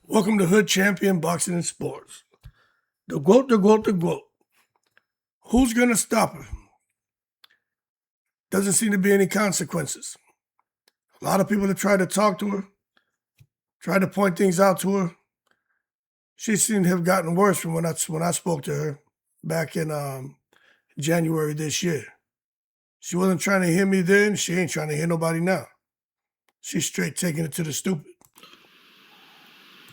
Welcome to Hood Champion Boxing and Sports. The Gwoat, the Gwoat, the Gwoat. Who's going to stop her? Doesn't seem to be any consequences. A lot of people have tried to talk to her, tried to point things out to her. She seemed to have gotten worse from when I spoke to her back in January this year. She wasn't trying to hear me then. She ain't trying to hear nobody now. She's straight taking it to the stupid.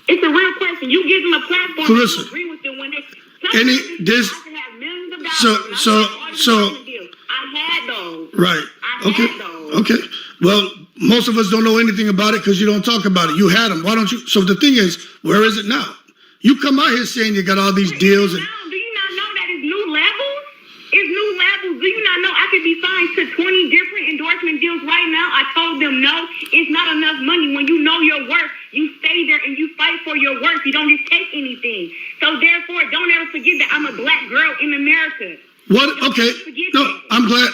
It's a real question. You give them a platform Claressa, to agree with them when they have millions of dollars. I had those. Right. I had those. Okay. Well, most of us don't know anything about it because you don't talk about it. You had them. Why don't you? So the thing is, where is it now? You come out here saying you got all these deals. Do you not know that it's new levels? It's new levels. Do you not know I could be signed to 20 different endorsement deals right now? I told them no, it's not enough money. When you know your worth, you stay there and you fight for your worth. You don't just take anything. So therefore, don't ever forget that I'm a black girl in America. What? Okay. No, I'm glad.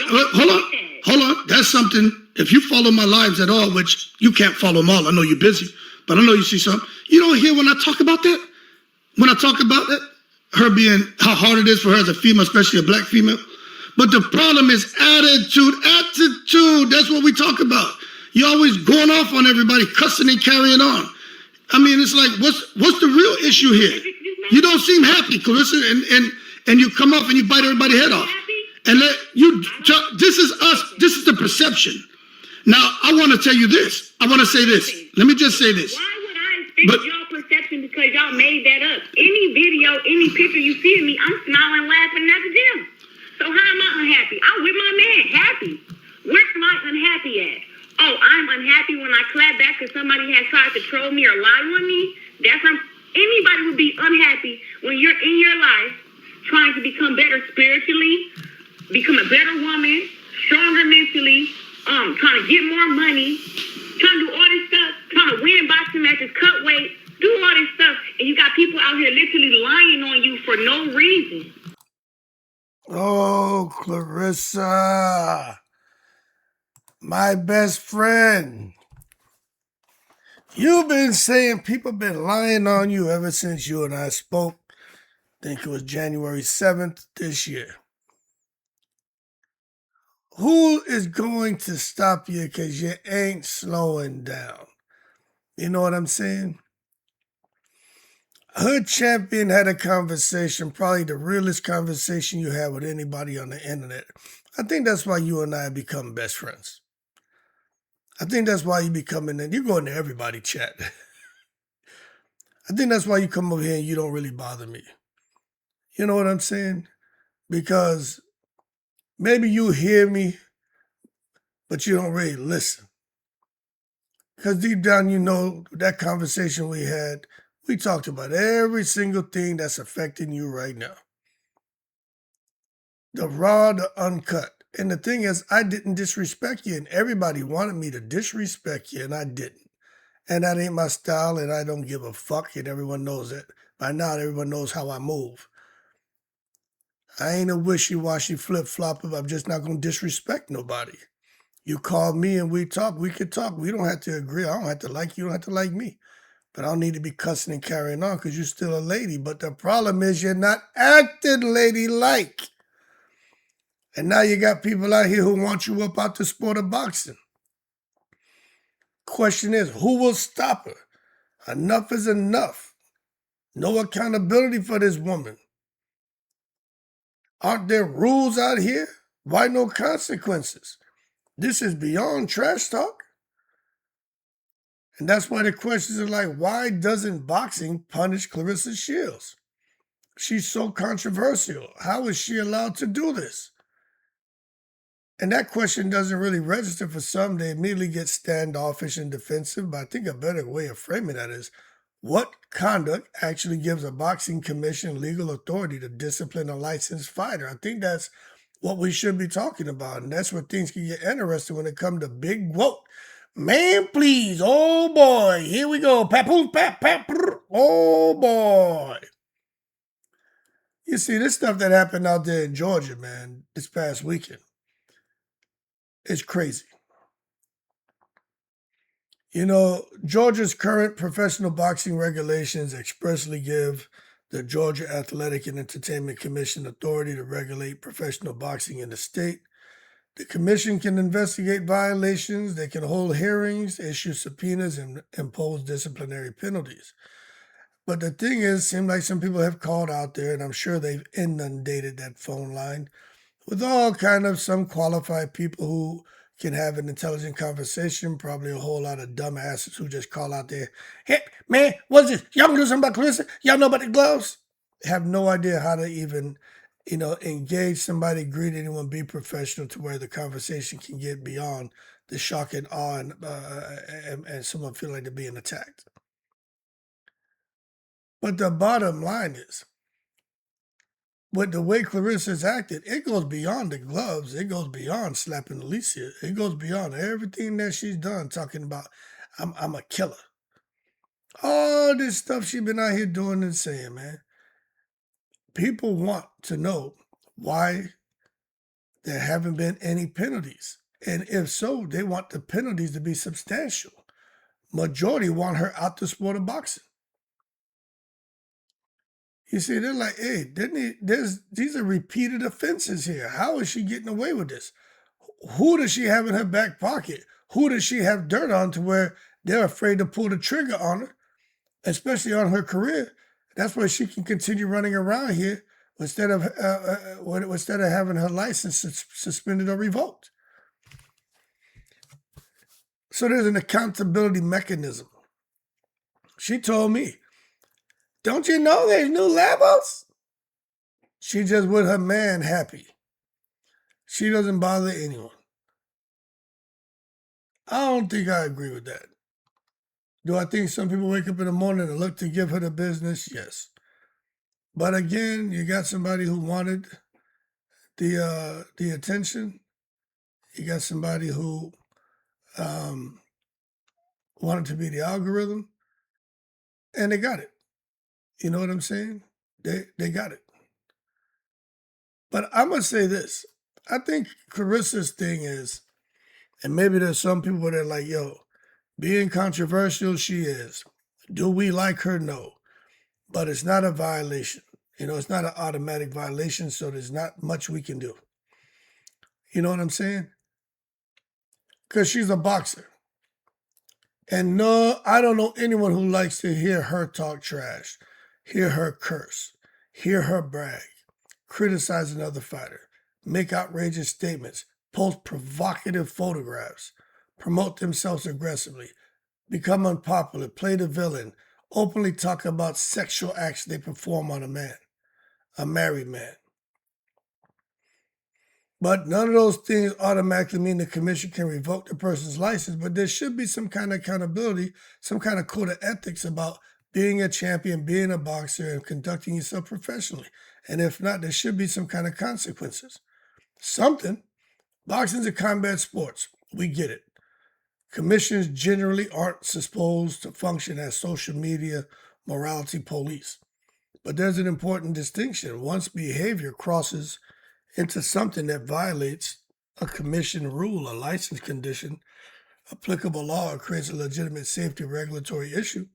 Hold on. That's something. If you follow my lives at all, which you can't follow them all, I know you're busy, but I know you see something. You don't hear when I talk about that? When I talk about that, her being how hard it is for her as a female, especially a black female. But the problem is attitude. That's what we talk about. You're always going off on everybody, cussing and carrying on. I mean, it's like, what's the real issue here? You don't seem happy, Claressa, and you come off and you bite everybody's head off. And this is us. This is the perception. Now, I want to tell you this. I want to say this. Let me just say this. Why would I fix your perception because y'all made that up? Any video, any picture you see of me, I'm smiling, laughing at the gym. So how am I unhappy? I'm with my man, happy. Where am I unhappy at? Oh, I'm unhappy when I clap back because somebody has tried to troll me or lie on me. Anybody would be unhappy when you're in your life trying to become better spiritually, become a better woman, stronger mentally, trying to get more money, trying to do all this stuff, trying to win boxing matches, cut weight, do all this stuff, and you got people out here literally lying on you for no reason. Oh, Claressa, my best friend. You've been saying people been lying on you ever since you and I spoke. I think it was January 7th this year. Who is going to stop you because you ain't slowing down? You know what I'm saying? Hood Champion had a conversation, probably the realest conversation you have with anybody on the internet. I think that's why you and I become best friends. I think that's why you you go into everybody chat. I think that's why you come over here and you don't really bother me. You know what I'm saying? Because maybe you hear me, but you don't really listen. Because deep down, you know, that conversation we had, we talked about every single thing that's affecting you right now. The raw, the uncut. And the thing is, I didn't disrespect you, and everybody wanted me to disrespect you, and I didn't. And that ain't my style, and I don't give a fuck, and everyone knows it. By now, everyone knows how I move. I ain't a wishy-washy flip-flopper. I'm just not going to disrespect nobody. You call me and we talk, we could talk. We don't have to agree. I don't have to like you. You don't have to like me. But I don't need to be cussing and carrying on because you're still a lady. But the problem is you're not acting ladylike. And now you got people out here who want you up out the sport of boxing. Question is, who will stop her? Enough is enough. No accountability for this woman. Aren't there rules out here? Why no consequences? This is beyond trash talk. And that's why the questions are like, why doesn't boxing punish Claressa Shields? She's so controversial. How is she allowed to do this? And that question doesn't really register for some. They immediately get standoffish and defensive. But I think a better way of framing that is, what conduct actually gives a boxing commission legal authority to discipline a licensed fighter? I think that's what we should be talking about. And that's where things can get interesting when it comes to Big Gwoat. Man, please. Oh, boy. Here we go. Papoon, pap, pap. Oh, boy. You see, this stuff that happened out there in Georgia, man, this past weekend, it's crazy. You know, Georgia's current professional boxing regulations expressly give the Georgia Athletic and Entertainment Commission authority to regulate professional boxing in the state. The commission can investigate violations, they can hold hearings, issue subpoenas, and impose disciplinary penalties. But the thing is, it seems like some people have called out there, and I'm sure they've inundated that phone line with all kind of some qualified people who can have an intelligent conversation, probably a whole lot of dumbasses who just call out there, hey, man, what's this? Y'all gonna do something about Claressa? Y'all know about the gloves? Have no idea how to even, engage somebody, greet anyone, be professional to where the conversation can get beyond the shock and awe and someone feel like they're being attacked. But the bottom line is, with the way Clarissa's acted, it goes beyond the gloves. It goes beyond slapping Alicia. It goes beyond everything that she's done, talking about, I'm a killer. All this stuff she's been out here doing and saying, man. People want to know why there haven't been any penalties. And if so, they want the penalties to be substantial. Majority want her out the sport of boxing. You see, they're like, hey, these are repeated offenses here. How is she getting away with this? Who does she have in her back pocket? Who does she have dirt on to where they're afraid to pull the trigger on her, especially on her career? That's why she can continue running around here instead of having her license suspended or revoked. So there's an accountability mechanism. She told me, don't you know there's new levels? She just with her man happy. She doesn't bother anyone. I don't think I agree with that. Do I think some people wake up in the morning and look to give her the business? Yes. But again, you got somebody who wanted the attention. You got somebody who wanted to be the algorithm, and they got it. You know what I'm saying? They got it. But I'm gonna say this. I think Clarissa's thing is, and maybe there's some people that are like, yo, being controversial, she is. Do we like her? No. But it's not a violation. It's not an automatic violation, so there's not much we can do. You know what I'm saying? Because she's a boxer. And no, I don't know anyone who likes to hear her talk trash, hear her curse, hear her brag, criticize another fighter, make outrageous statements, post provocative photographs, promote themselves aggressively, become unpopular, play the villain, openly talk about sexual acts they perform on a man, a married man. But none of those things automatically mean the commission can revoke the person's license, but there should be some kind of accountability, some kind of code of ethics about being a champion, being a boxer, and conducting yourself professionally. And if not, there should be some kind of consequences. Something. Boxing's a combat sports. We get it. Commissions generally aren't supposed to function as social media morality police. But there's an important distinction. Once behavior crosses into something that violates a commission rule, a license condition, applicable law, or creates a legitimate safety regulatory issue,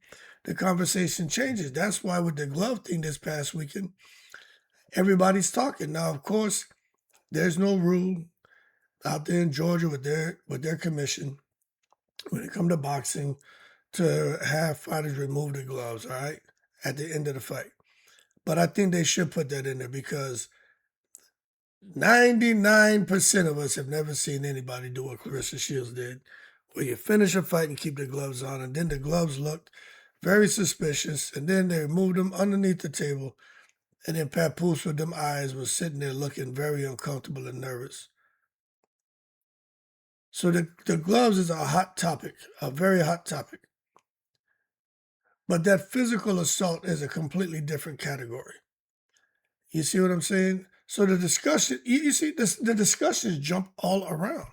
the conversation changes. That's why with the glove thing this past weekend, everybody's talking. Now, of course, there's no rule out there in Georgia with their commission when it comes to boxing to have fighters remove the gloves, all right, at the end of the fight. But I think they should put that in there because 99% of us have never seen anybody do what Claressa Shields did, where you finish a fight and keep the gloves on, and then the gloves looked very suspicious, and then they removed them underneath the table, and then Papoose with them eyes was sitting there looking very uncomfortable and nervous. So the gloves is a hot topic, a very hot topic. But that physical assault is a completely different category. You see what I'm saying? So the discussion, you see, the discussions jump all around.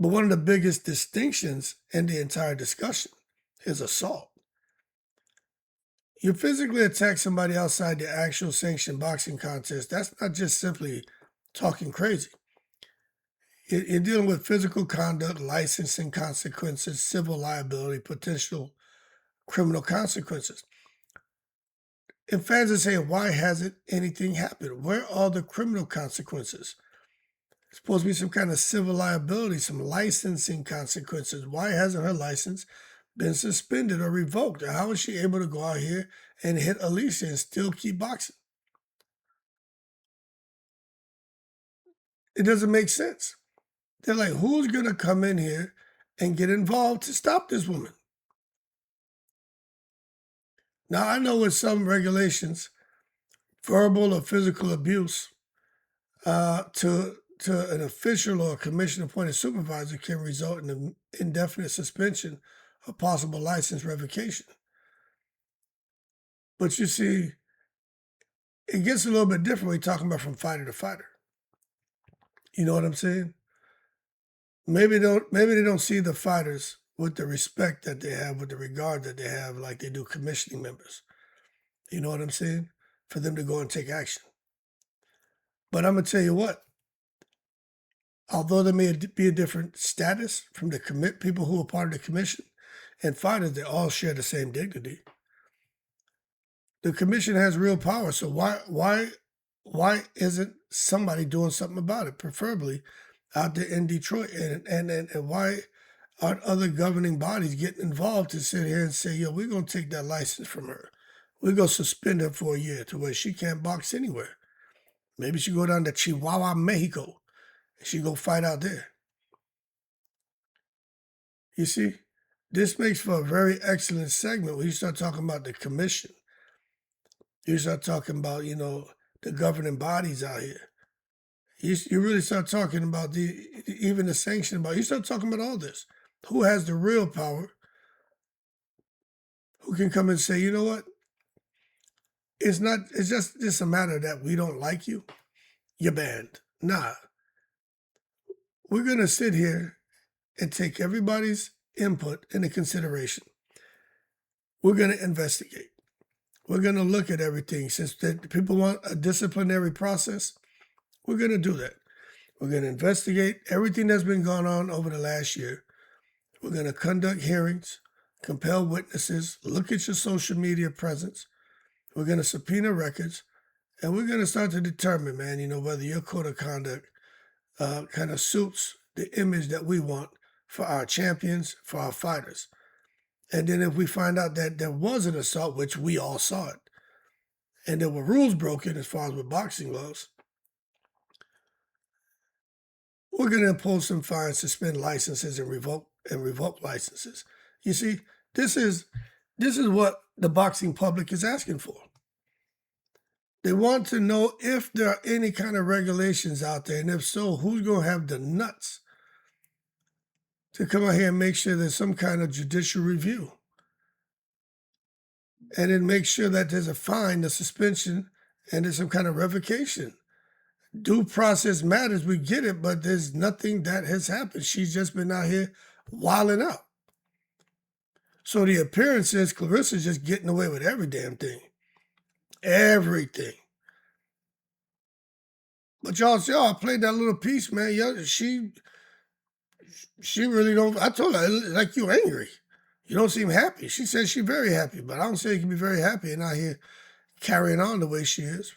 But one of the biggest distinctions in the entire discussion is assault. You physically attack somebody outside the actual sanctioned boxing contest. That's not just simply talking crazy. You're dealing with physical conduct, licensing consequences, civil liability, potential criminal consequences. And fans are saying, why hasn't anything happened? Where are the criminal consequences? It's supposed to be some kind of civil liability, some licensing consequences. Why hasn't her license been suspended or revoked? How is she able to go out here and hit Alicia and still keep boxing? It doesn't make sense. They're like, who's going to come in here and get involved to stop this woman? Now, I know with some regulations, verbal or physical abuse to an official or commission-appointed supervisor can result in an indefinite suspension or possible license revocation. But you see, it gets a little bit different when you're talking about from fighter to fighter. You know what I'm saying? Maybe they don't see the fighters with the respect that they have, with the regard that they have, like they do commissioning members. You know what I'm saying? For them to go and take action. But I'm going to tell you what, although there may be a different status from the people who are part of the commission and fighters, they all share the same dignity. The commission has real power, so why isn't somebody doing something about it, preferably out there in Detroit? And why aren't other governing bodies getting involved to sit here and say, yo, we're going to take that license from her. We're going to suspend her for a year to where she can't box anywhere. Maybe she go down to Chihuahua, Mexico, and she go fight out there. You see, this makes for a very excellent segment when you start talking about the commission. You start talking about, the governing bodies out here. You really start talking about even the sanction you start talking about all this. Who has the real power? Who can come and say, you know what? It's just a matter that we don't like you. You're banned. Nah. We're going to sit here and take everybody's input into consideration. We're going to investigate. We're going to look at everything. Since people want a disciplinary process, we're going to do that. We're going to investigate everything that's been going on over the last year. We're going to conduct hearings, compel witnesses, look at your social media presence. We're going to subpoena records, and we're going to start to determine, man, whether your code of conduct kind of suits the image that we want for our champions, for our fighters. And then if we find out that there was an assault, which we all saw it, and there were rules broken as far as with boxing gloves, we're going to impose some fines, suspend licenses, and revoke licenses. You see, this is what the boxing public is asking for. They want to know if there are any kind of regulations out there, and if so, who's going to have the nuts to come out here and make sure there's some kind of judicial review. And then make sure that there's a fine, a suspension, and there's some kind of revocation. Due process matters, we get it, but there's nothing that has happened. She's just been out here wilding out. So the appearance is Clarissa's just getting away with every damn thing. Everything. But y'all see, I played that little piece, man. She really don't. I told her, like, you angry. You don't seem happy. She says she's very happy, but I don't say you can be very happy and out here carrying on the way she is.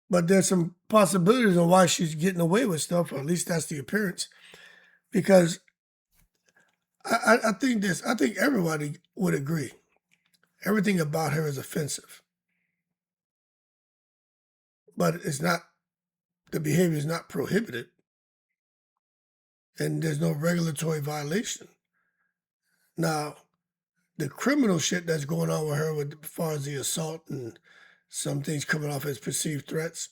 But there's some possibilities on why she's getting away with stuff, or at least that's the appearance. Because I think everybody would agree. Everything about her is offensive. But it's not, the behavior is not prohibited. And there's no regulatory violation. Now, the criminal shit that's going on with her as far as the assault and some things coming off as perceived threats,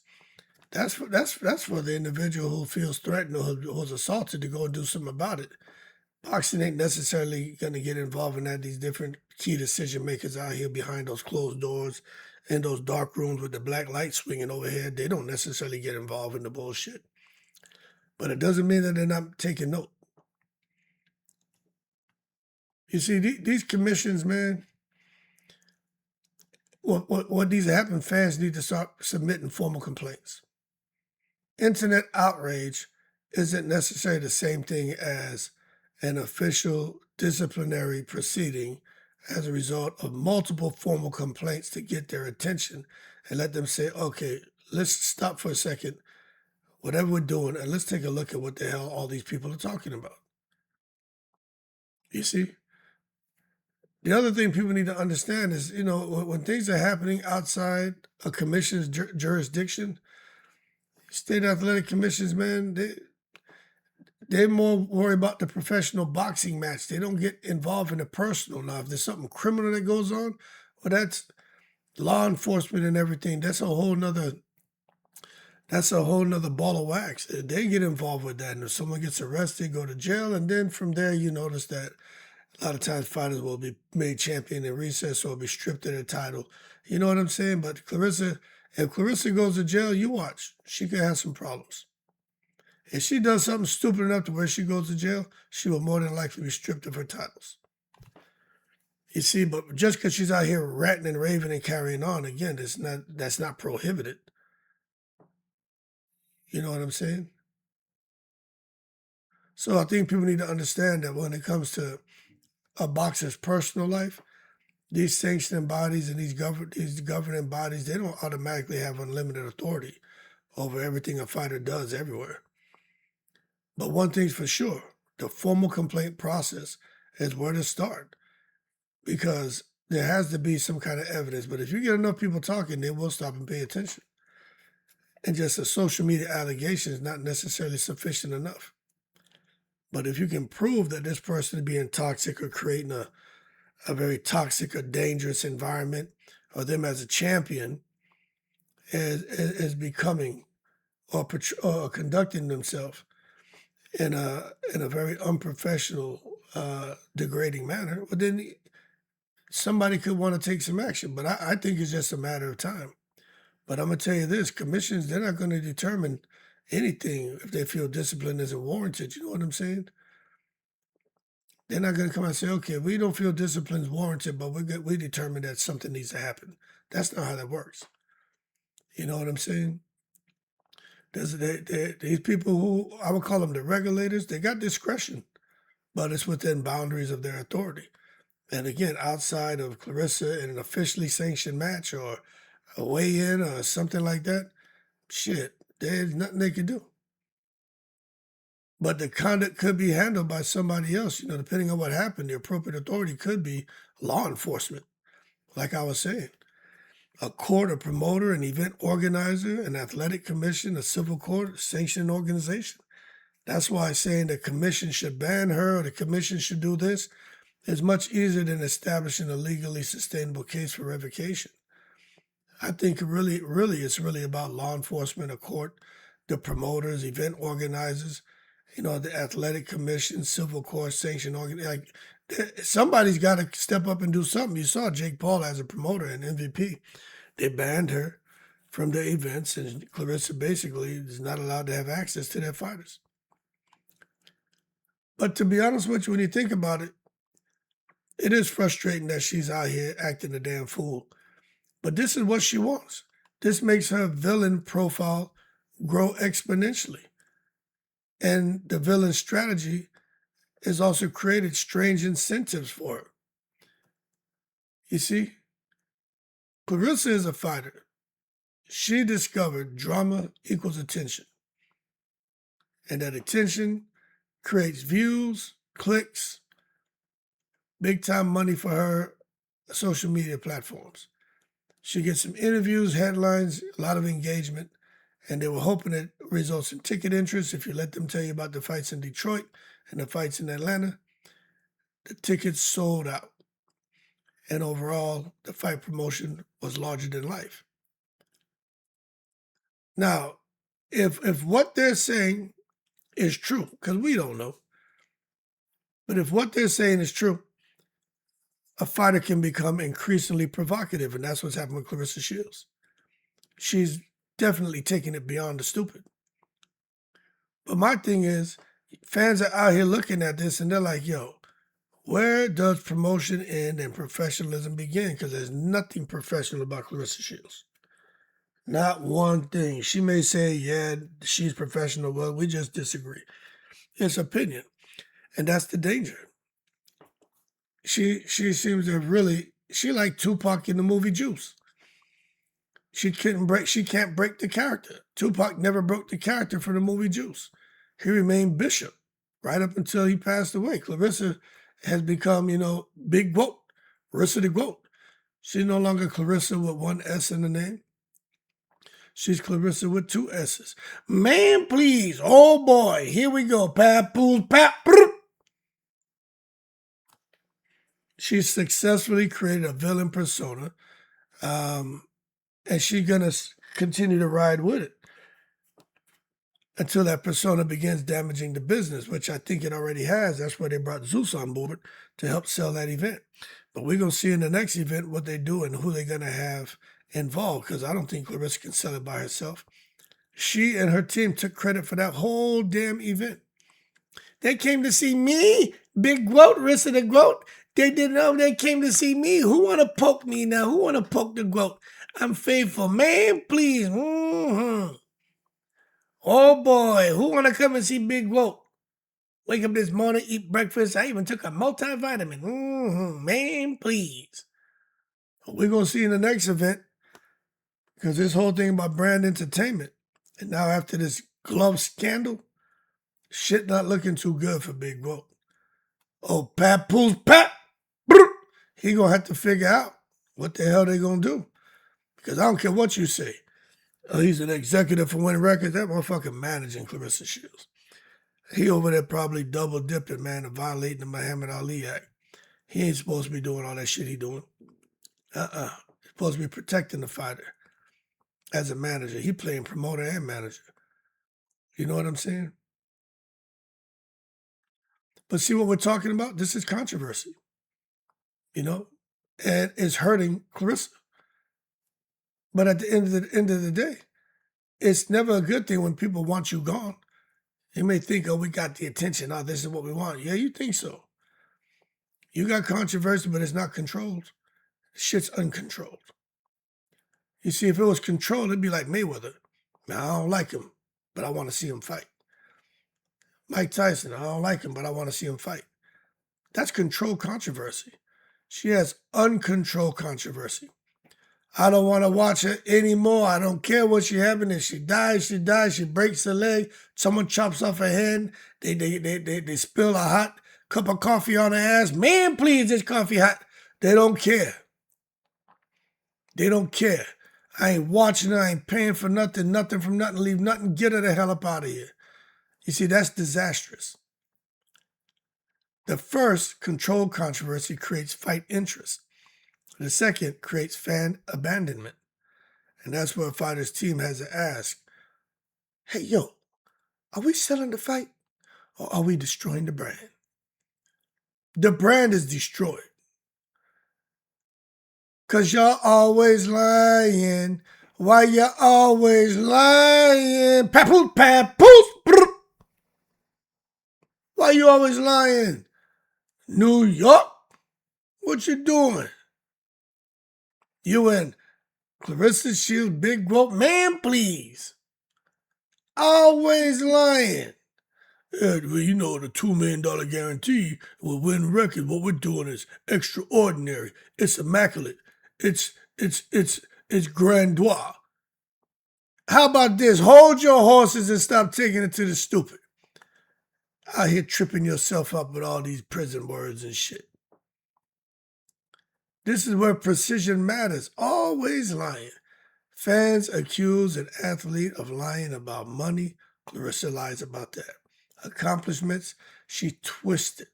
that's for the individual who feels threatened or who's assaulted to go and do something about it. Boxing ain't necessarily going to get involved in that. These different key decision makers out here behind those closed doors in those dark rooms with the black light swinging overhead, they don't necessarily get involved in the bullshit. But it doesn't mean that they're not taking note. You see, these commissions, man, what needs to happen, fans need to start submitting formal complaints. internet outrage isn't necessarily the same thing as an official disciplinary proceeding as a result of multiple formal complaints to get their attention and let them say, okay, let's stop for a second, whatever we're doing, and let's take a look at what the hell all these people are talking about. You see? The other thing people need to understand is, when things are happening outside a commission's jurisdiction, state athletic commissions, man, they're more worried about the professional boxing match. They don't get involved in the personal. Now, if there's something criminal that goes on, well, that's law enforcement and everything. That's a whole nother ball of wax. They get involved with that. And if someone gets arrested, go to jail. And then from there, you notice that a lot of times fighters will be made champion in recess or be stripped of their title. You know what I'm saying? But if Claressa goes to jail, you watch. She could have some problems. If she does something stupid enough to where she goes to jail, she will more than likely be stripped of her titles. You see, but just because she's out here ranting and raving and carrying on, again, that's not prohibited. You know what I'm saying? So I think people need to understand that when it comes to a boxer's personal life, these sanctioning bodies and these governing bodies, they don't automatically have unlimited authority over everything a fighter does everywhere. But one thing's for sure, the formal complaint process is where to start, because there has to be some kind of evidence. But if you get enough people talking, they will stop and pay attention. And just a social media allegation is not necessarily sufficient enough. But if you can prove that this person is being toxic or creating a very toxic or dangerous environment, or them as a champion is becoming or conducting themselves in a very unprofessional, degrading manner, well, then somebody could want to take some action. But I think it's just a matter of time. But I'm going to tell you this, commissions, they're not going to determine anything if they feel discipline isn't warranted. You know what I'm saying? They're not going to come out and say, okay, we don't feel discipline is warranted, but we determine that something needs to happen. That's not how that works. You know what I'm saying? These people who, I would call them the regulators, they got discretion, but it's within boundaries of their authority. And again, outside of Claressa in an officially sanctioned match or a weigh-in or something like that, shit, there's nothing they can do. But the conduct could be handled by somebody else, depending on what happened. The appropriate authority could be law enforcement, like I was saying. A court, a promoter, an event organizer, an athletic commission, a civil court, a sanctioning organization. That's why saying the commission should ban her or the commission should do this is much easier than establishing a legally sustainable case for revocation. I think really it's really about law enforcement, a court, the promoters, event organizers, the athletic commission, civil court, sanction organization. Somebody's got to step up and do something. You saw Jake Paul as a promoter and MVP. They banned her from the events, and Claressa basically is not allowed to have access to their fighters. But to be honest with you, when you think about it, it is frustrating that she's out here acting a damn fool. But this is what she wants. This makes her villain profile grow exponentially. And the villain strategy has also created strange incentives for her. You see, Claressa is a fighter. She discovered drama equals attention. And that attention creates views, clicks, big time money for her social media platforms. She gets some interviews, headlines, a lot of engagement, and they were hoping it results in ticket interest. If you let them tell you about the fights in Detroit and the fights in Atlanta, the tickets sold out. And overall, the fight promotion was larger than life. Now, if what they're saying is true, because we don't know, but if what they're saying is true, a fighter can become increasingly provocative, and that's what's happened with Claressa Shields. She's definitely taking it beyond the stupid. But my thing is, fans are out here looking at this, and they're like, yo, where does promotion end and professionalism begin? Because there's nothing professional about Claressa Shields. Not one thing. She may say, yeah, she's professional. Well, we just disagree. It's opinion. And that's the danger. She seems to really, she like Tupac in the movie Juice. She can't break the character. Tupac never broke the character for the movie Juice. He remained Bishop right up until he passed away. Claressa has become, Big Gwoat, Claressa the Gwoat. She's no longer Claressa with one S in the name. She's Claressa with two S's. Man, please. Oh, boy. Here we go. Papoose, pap. She successfully created a villain persona. And she's going to continue to ride with it until that persona begins damaging the business, which I think it already has. That's why they brought Zeus on board to help sell that event. But we're going to see in the next event what they do and who they're going to have involved, because I don't think Claressa can sell it by herself. She and her team took credit for that whole damn event. They came to see me, Big Gwoat, Rissa the Gwoat. They didn't know they came to see me. Who want to poke me now? Who want to poke the Gwoat? I'm faithful. Man, please. Mm-hmm. Oh, boy. Who want to come and see Big Gwoat? Wake up this morning, eat breakfast. I even took a multivitamin. Mm-hmm. Man, please. We're going to see in the next event, because this whole thing about brand entertainment, and now after this glove scandal, shit not looking too good for Big Gwoat. Oh, Papoose Pat! He going to have to figure out what the hell they going to do. Because I don't care what you say. Oh, he's an executive for Winning Records. That motherfucker managing Claressa Shields. He over there probably double dipping, man, and violating the Muhammad Ali Act. He ain't supposed to be doing all that shit he doing. He's supposed to be protecting the fighter as a manager. He playing promoter and manager. You know what I'm saying? But see what we're talking about? This is controversy. And it's hurting Claressa. But at the end of the day, it's never a good thing when people want you gone. You may think, oh, we got the attention. Oh, this is what we want. Yeah, you think so. You got controversy, but it's not controlled. Shit's uncontrolled. You see, if it was controlled, it'd be like Mayweather. Now, I don't like him, but I want to see him fight. Mike Tyson, I don't like him, but I want to see him fight. That's controlled controversy. She has uncontrolled controversy. I don't want to watch her anymore. I don't care what she having. If she dies, she dies. She breaks her leg. Someone chops off her hand. They spill a hot cup of coffee on her ass. Man, please, this coffee hot. They don't care. They don't care. I ain't watching her. I ain't paying for nothing from nothing. Leave nothing. Get her the hell up out of here. You see, that's disastrous. The first, controlled controversy, creates fight interest. The second creates fan abandonment. And that's where a fighter's team has to ask, hey, yo, are we selling the fight or are we destroying the brand? The brand is destroyed. Because y'all always lying. Why you always lying? Papoose, papoose. Why you always lying? New York? What you doing? You and Claressa Shields, Big Gwoat, man, please. Always lying. Yeah, well, you know, the $2 million guarantee will win record. What we're doing is extraordinary. It's immaculate. It's grandeur. How about this? Hold your horses and stop taking it to the stupid. Out here tripping yourself up with all these prison words and shit. This is where precision matters. Always lying. Fans accuse an athlete of lying about money. Claressa lies about that. Accomplishments, she twisted.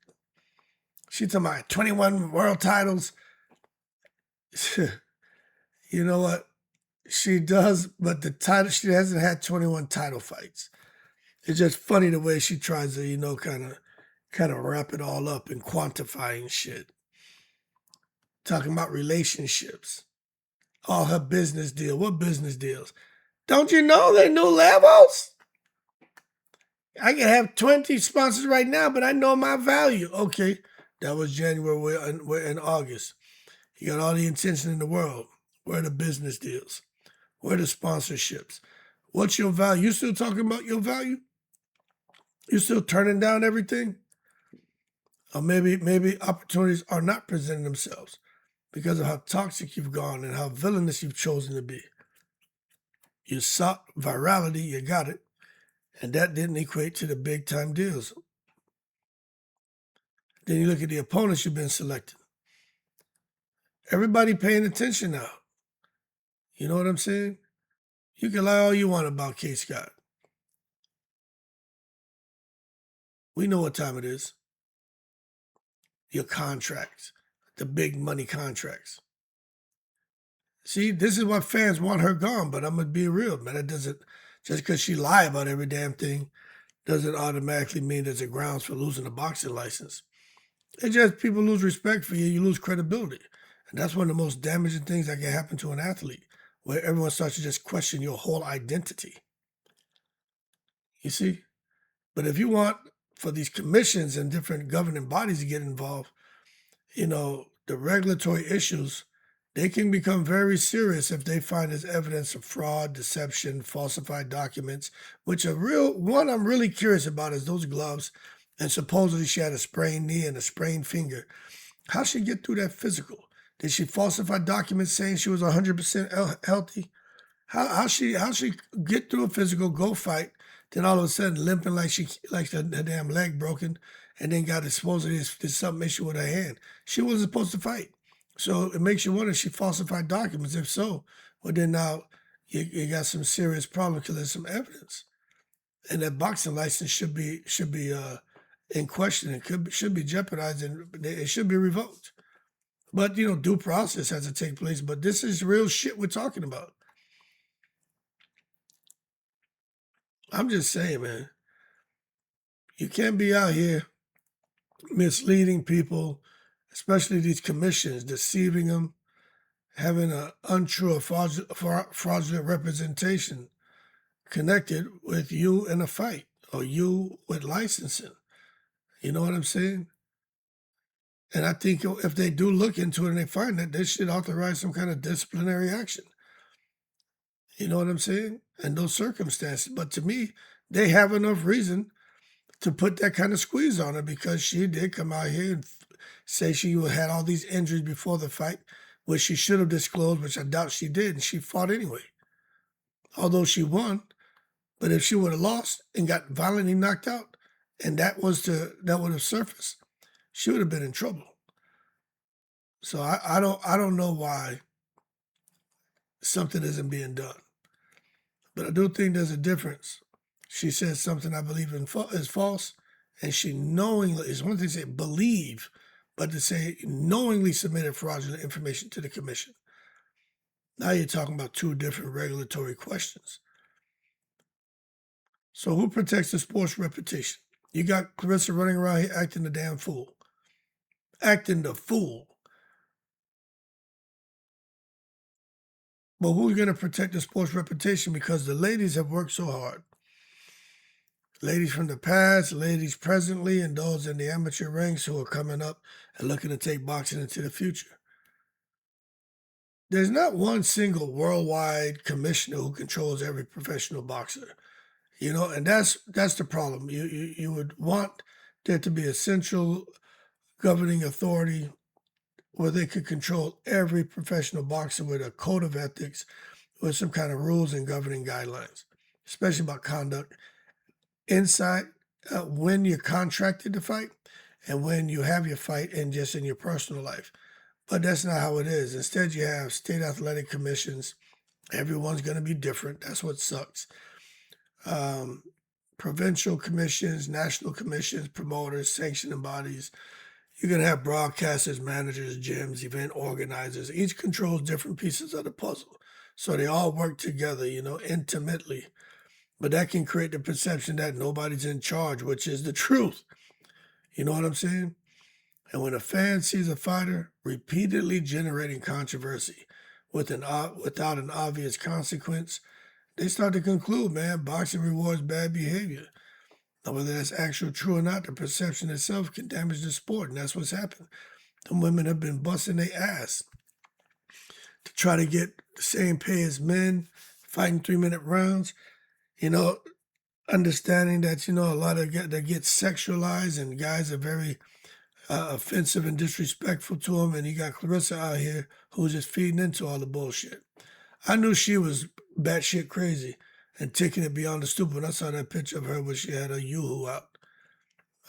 She talking about 21 world titles. You know what? She does, but the title, she hasn't had 21 title fights. It's just funny the way she tries to, kind of wrap it all up and quantifying shit. Talking about relationships. All her business deals. What business deals? Don't you know they're new levels? I can have 20 sponsors right now, but I know my value. Okay, that was January. We're in August. You got all the intention in the world. Where are the business deals? Where are the sponsorships? What's your value? You still talking about your value? You still turning down everything? Or maybe opportunities are not presenting themselves because of how toxic you've gone and how villainous you've chosen to be. You sought virality, you got it, and that didn't equate to the big time deals. Then you look at the opponents you've been selecting. Everybody paying attention now. You know what I'm saying? You can lie all you want about K. Scott. We know what time it is. Your contracts, the big money contracts. See, this is why fans want her gone, but I'm going to be real, man. It doesn't, just because she lie about every damn thing, doesn't automatically mean there's a grounds for losing a boxing license. It's just people lose respect for you, you lose credibility. And that's one of the most damaging things that can happen to an athlete, where everyone starts to just question your whole identity. You see? But if you want for these commissions and different governing bodies to get involved, you know, the regulatory issues, they can become very serious if they find there's evidence of fraud, deception, falsified documents, which one I'm really curious about is those gloves. And supposedly she had a sprained knee and a sprained finger. How'd she get through that physical? Did she falsify documents saying she was 100% healthy? How she get through a physical, go fight, then all of a sudden limping like her damn leg broken, and then got supposedly there's some issue with her hand. She wasn't supposed to fight. So it makes you wonder if she falsified documents. If so, well then now you got some serious problems because there's some evidence. And that boxing license should be in question. It should be jeopardized and it should be revoked. But you know, due process has to take place. But this is real shit we're talking about. I'm just saying, man, you can't be out here misleading people, especially these commissions, deceiving them, having an untrue or fraudulent representation connected with you in a fight or you with licensing. You know what I'm saying? And I think if they do look into it and they find that, they should authorize some kind of disciplinary action. You know what I'm saying? In those circumstances. But to me, they have enough reason to put that kind of squeeze on her because she did come out here and say she had all these injuries before the fight, which she should have disclosed, which I doubt she did, and she fought anyway. Although she won, but if she would have lost and got violently knocked out, and that would have surfaced, she would have been in trouble. So I don't know why something isn't being done. But I do think there's a difference. She said something I believe is false, and she knowingly, it's one thing to say believe, but to say knowingly submitted fraudulent information to the commission. Now you're talking about two different regulatory questions. So who protects the sport's reputation? You got Claressa running around here acting the damn fool. Acting the fool. But who's going to protect the sport's reputation? Because the ladies have worked so hard. Ladies from the past, ladies presently, and those in the amateur ranks who are coming up and looking to take boxing into the future. There's not one single worldwide commissioner who controls every professional boxer. You know, and that's the problem. You would want there to be a central governing authority where they could control every professional boxer with a code of ethics, with some kind of rules and governing guidelines, especially about conduct inside when you're contracted to fight and when you have your fight and just in your personal life. But that's not how it is. Instead, you have state athletic commissions. Everyone's going to be different. That's what sucks. Provincial commissions, national commissions, promoters, sanctioning bodies. You're going to have broadcasters, managers, gyms, event organizers. Each controls different pieces of the puzzle. So they all work together, you know, intimately. But that can create the perception that nobody's in charge, which is the truth. You know what I'm saying? And when a fan sees a fighter repeatedly generating controversy without an obvious consequence, they start to conclude, man, boxing rewards bad behavior. Now, whether that's actually true or not, the perception itself can damage the sport, and that's what's happened. The women have been busting their ass to try to get the same pay as men, fighting 3-minute rounds, you know, understanding that, you know, a lot of that get sexualized and guys are very offensive and disrespectful to him. And you got Claressa out here who's just feeding into all the bullshit. I knew she was batshit crazy and taking it beyond the stupid when I saw that picture of her where she had her yoo-hoo out.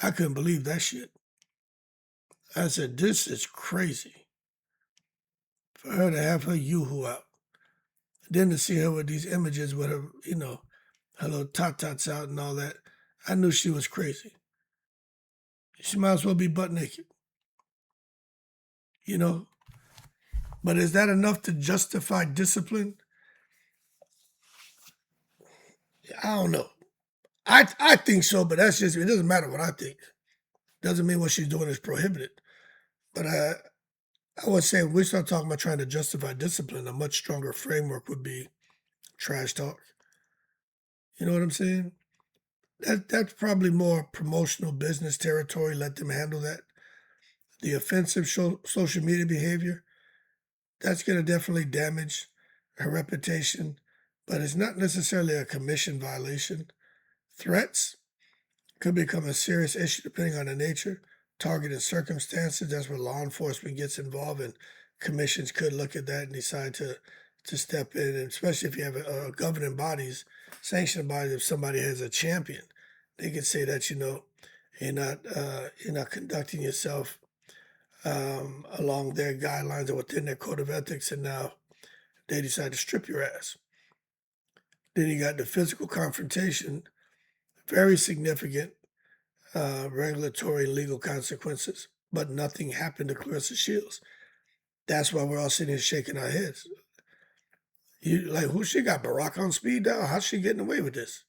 I couldn't believe that shit. I said, this is crazy. For her to have her yoo-hoo out. Then to see her with these images with her, you know, her little tot-tots out and all that, I knew she was crazy. She might as well be butt naked. You know? But is that enough to justify discipline? I don't know. I think so, but that's just, it doesn't matter what I think. Doesn't mean what she's doing is prohibited. But I would say when we start talking about trying to justify discipline, a much stronger framework would be trash talk. You know what I'm saying? That's probably more promotional business territory. Let them handle that. The offensive social media behavior, that's going to definitely damage her reputation, but it's not necessarily a commission violation. Threats could become a serious issue depending on the nature, targeted circumstances. That's where law enforcement gets involved, and commissions could look at that and decide to step in, and especially if you have governing bodies, sanctioning bodies. If somebody has a champion, they can say that, you know, you're not conducting yourself along their guidelines or within their code of ethics, and now they decide to strip your ass. Then you got the physical confrontation, very significant regulatory and legal consequences, but nothing happened to Claressa Shields. That's why we're all sitting here shaking our heads. You like, who she got Barack on speed dial? How's she getting away with this?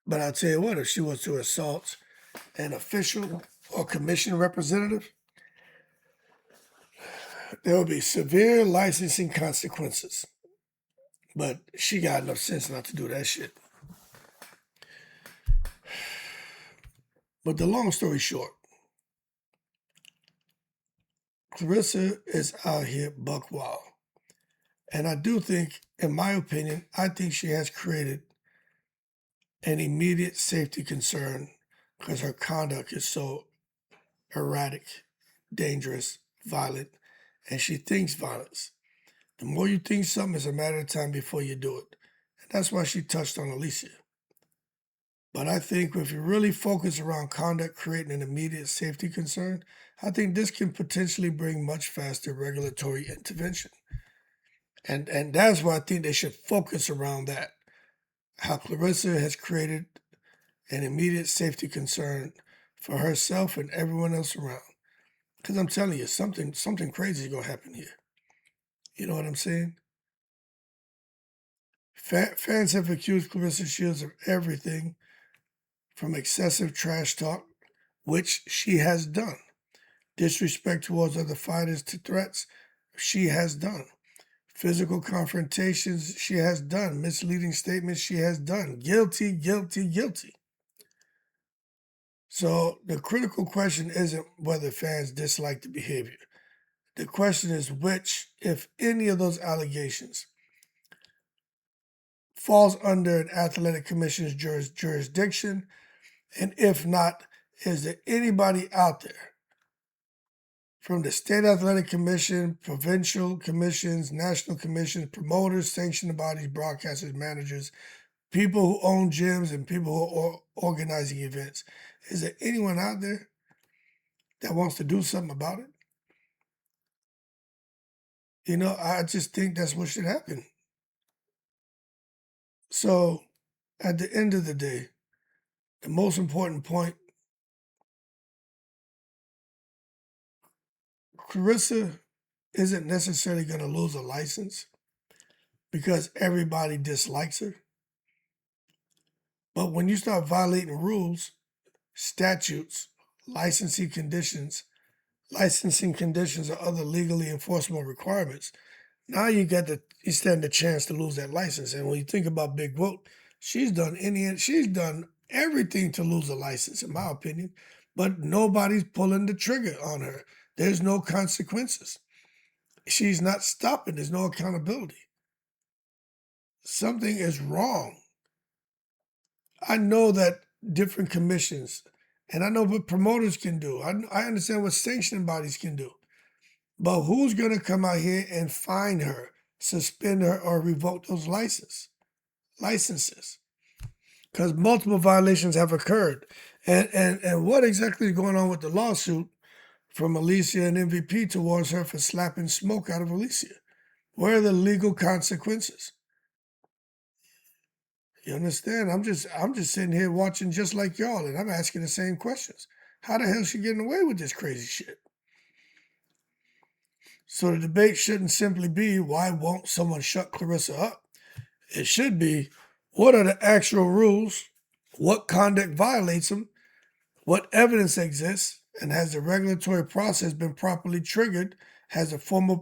But I'll tell you what, if she was to assault an official or commission representative, there will be severe licensing consequences. But she got enough sense not to do that shit. But the long story short, Claressa is out here buck wild. And I do think, in my opinion, I think she has created an immediate safety concern because her conduct is so erratic, dangerous, violent, and she thinks violence. The more you think something, it's a matter of time before you do it. And that's why she touched on Alicia. But I think if you really focus around conduct creating an immediate safety concern, I think this can potentially bring much faster regulatory intervention. And that's why I think they should focus around that. How Claressa has created an immediate safety concern for herself and everyone else around. Because I'm telling you, something crazy is going to happen here. You know what I'm saying? Fans have accused Claressa Shields of everything from excessive trash talk, which she has done, disrespect towards other fighters, to threats, she has done, physical confrontations, she has done, misleading statements, she has done, guilty, guilty, guilty. So the critical question isn't whether fans dislike the behavior. The question is which, if any of those allegations, falls under an athletic commission's jurisdiction, and if not, is there anybody out there from the State Athletic Commission, provincial commissions, national commissions, promoters, sanctioning bodies, broadcasters, managers, people who own gyms, and people who are organizing events? Is there anyone out there that wants to do something about it? You know, I just think that's what should happen. So, at the end of the day, the most important point, Claressa isn't necessarily going to lose a license because everybody dislikes her. But when you start violating rules, statutes, licensing conditions, or other legally enforceable requirements, now you stand a chance to lose that license. And when you think about Big Gwoat, she's done everything to lose a license, in my opinion, but nobody's pulling the trigger on her. There's no consequences. She's not stopping. There's no accountability. Something is wrong. I know that different commissions, and I know what promoters can do. I understand what sanctioning bodies can do. But who's going to come out here and fine her, suspend her, or revoke those licenses? Because multiple violations have occurred. And what exactly is going on with the lawsuit from Alicia and MVP towards her for slapping smoke out of Alicia? Where are the legal consequences? You understand? I'm just sitting here watching just like y'all, and I'm asking the same questions. How the hell is she getting away with this crazy shit? So the debate shouldn't simply be, why won't someone shut Claressa up? It should be, what are the actual rules? What conduct violates them? What evidence exists? And has the regulatory process been properly triggered? Has the formal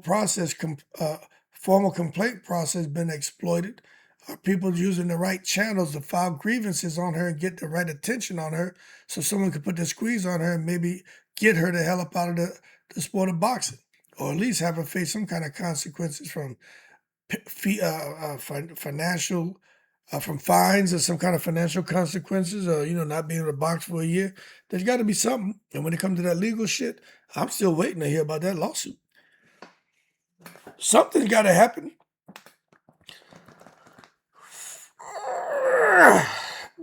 complaint process been exploited? Are people using the right channels to file grievances on her and get the right attention on her so someone could put the squeeze on her and maybe get her the hell up out of the sport of boxing? Or at least have her face some kind of consequences from financial, from fines or some kind of financial consequences, or not being able to box for a year. There's got to be something. And when it comes to that legal shit, I'm still waiting to hear about that lawsuit. Something's got to happen.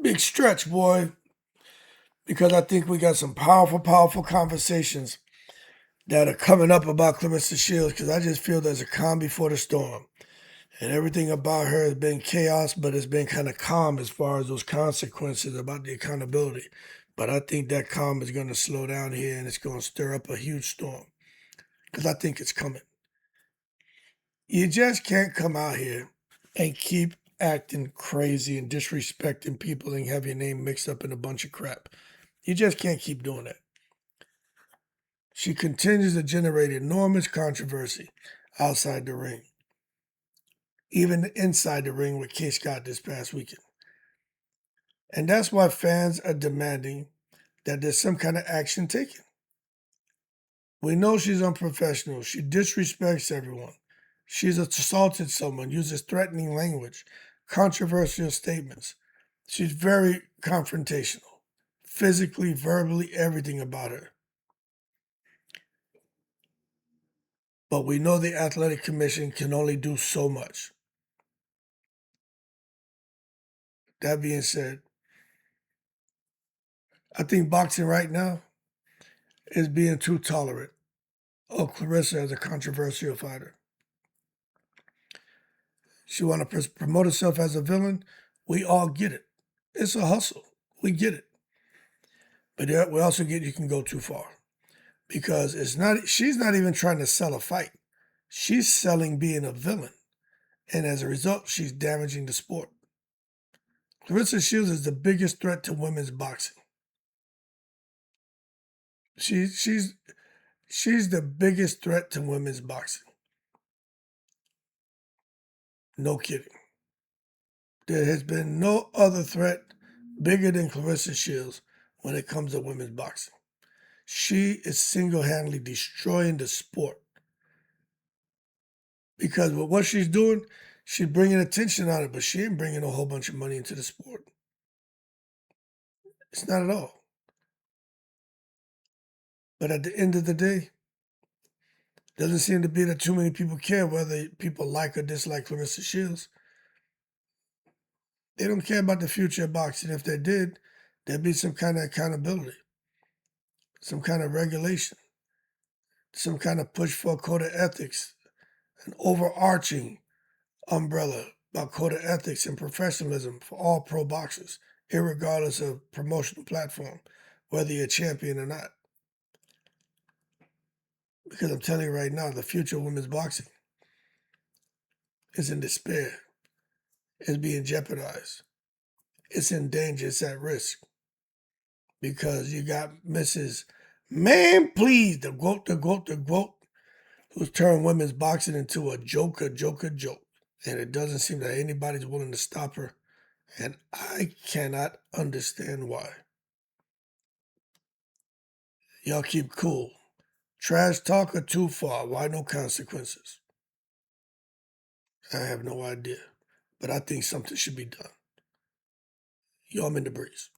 Big stretch, boy, because I think we got some powerful conversations that are coming up about Claressa Shields, because I just feel there's a calm before the storm. And everything about her has been chaos, but it's been kind of calm as far as those consequences about the accountability. But I think that calm is going to slow down here, and it's going to stir up a huge storm, because I think it's coming. You just can't come out here and keep acting crazy and disrespecting people and have your name mixed up in a bunch of crap. You just can't keep doing that. She continues to generate enormous controversy outside the ring, even inside the ring with K. Scott this past weekend. And that's why fans are demanding that there's some kind of action taken. We know she's unprofessional. She disrespects everyone. She's assaulted someone, uses threatening language, controversial statements. She's very confrontational, physically, verbally, everything about her. But we know the Athletic Commission can only do so much. That being said, I think boxing right now is being too tolerant of Claressa as a controversial fighter. She want to promote herself as a villain. We all get it. It's a hustle. We get it. But we also get you can go too far, because she's not even trying to sell a fight. She's selling being a villain. And as a result, she's damaging the sport. Claressa Shields is the biggest threat to women's boxing. She's the biggest threat to women's boxing. No kidding. There has been no other threat bigger than Claressa Shields when it comes to women's boxing. She is single-handedly destroying the sport. Because with what she's doing, she's bringing attention on it, but she ain't bringing a whole bunch of money into the sport. It's not at all. But at the end of the day, doesn't seem to be that too many people care whether people like or dislike Claressa Shields. They don't care about the future of boxing. If they did, there'd be some kind of accountability, some kind of regulation, some kind of push for a code of ethics, an overarching umbrella about code of ethics and professionalism for all pro boxers, irregardless of promotional platform, whether you're a champion or not. Because I'm telling you right now, the future of women's boxing is in despair. It's being jeopardized. It's in danger. It's at risk. Because you got Mrs. Man, please, the Gwoat, who's turned women's boxing into a joke. And it doesn't seem that anybody's willing to stop her. And I cannot understand why. Y'all keep cool. Trash talk or too far? Why no consequences? I have no idea. but I think something should be done. Yo, I'm in the breeze.